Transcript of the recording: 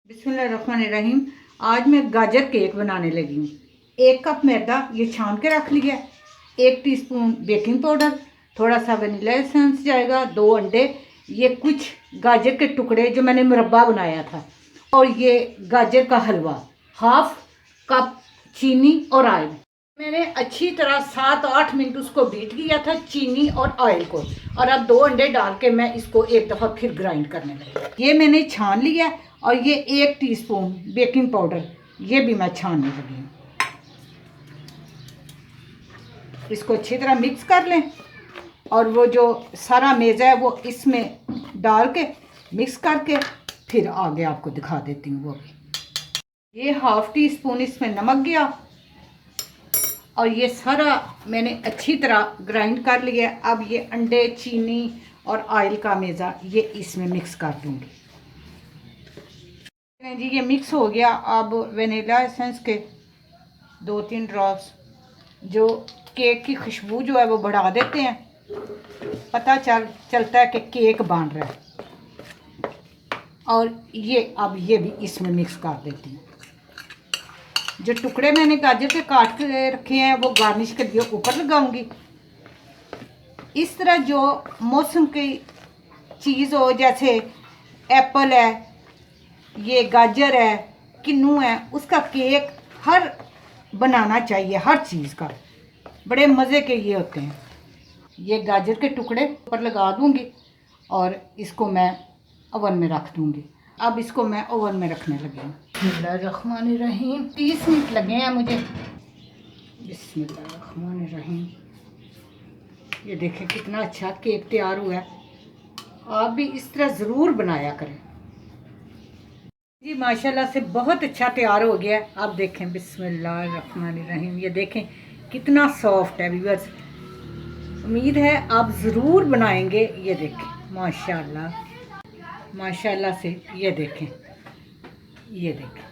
बिस्मिल्लाहिर्रहमानिर्रहीम। आज मैं गाजर केक बनाने लगी हूँ। 1 कप मैदा ये छान के रख लिया, 1 टीस्पून बेकिंग पाउडर, थोड़ा सा वनीला एसेंस जाएगा, 2 अंडे, ये कुछ गाजर के टुकड़े जो मैंने मुरब्बा बनाया था, और ये गाजर का हलवा, 1/2 कप चीनी और ऑयल। मैंने अच्छी तरह 7-8 मिनट उसको बीट किया था, चीनी और ऑयल को, और अब 2 अंडे डाल के मैं इसको एक दफ़ा फिर ग्राइंड करने लगी। ये मैंने छान लिया, और ये 1 टीस्पून बेकिंग पाउडर ये भी मैं छानने लगी हूँ। इसको अच्छी तरह मिक्स कर लें, और वो जो सारा मेज़ा है वो इसमें डाल के मिक्स करके फिर आगे आपको दिखा देती हूँ। वो भी ये 1/2 टीस्पून इसमें नमक गया, और ये सारा मैंने अच्छी तरह ग्राइंड कर लिया। अब ये अंडे, चीनी और ऑयल का मेज़ा ये इसमें मिक्स कर दूँगी। जी ये मिक्स हो गया। अब वनीला एसेंस के 2-3 ड्रॉप्स जो केक की खुशबू जो है वो बढ़ा देते हैं, पता चलता है कि केक बन रहा है। और ये अब ये भी इसमें मिक्स कर देती हूँ। जो टुकड़े मैंने गाजर के काट के रखे हैं वो गार्निश के लिए ऊपर लगाऊंगी। इस तरह जो मौसम की चीज़ हो, जैसे एप्पल है, ये गाजर है, किन्नू है, उसका केक हर बनाना चाहिए। हर चीज़ का बड़े मज़े के ये होते हैं। ये गाजर के टुकड़े ऊपर लगा दूंगी और इसको मैं ओवन में रख दूंगी। अब इसको मैं ओवन में रखने लगी हूँ। बिस्मिल्लाहिर्रहमानिर्रहीम। 30 मिनट लगे हैं मुझे। बिस्मिल्लाहिर्रहमानिर्रहीम। ये देखें कितना अच्छा केक तैयार हुआ है। आप भी इस तरह ज़रूर बनाया करें जी। माशाल्लाह से बहुत अच्छा तैयार हो गया है। आप देखें, बिस्मिल्लाहिर्रहमानिर्रहीम। ये देखें कितना सॉफ्ट है व्यूअर्स। उम्मीद है आप ज़रूर बनाएंगे। ये देखें माशाल्लाह, माशाल्लाह से। ये देखें, ये देखें।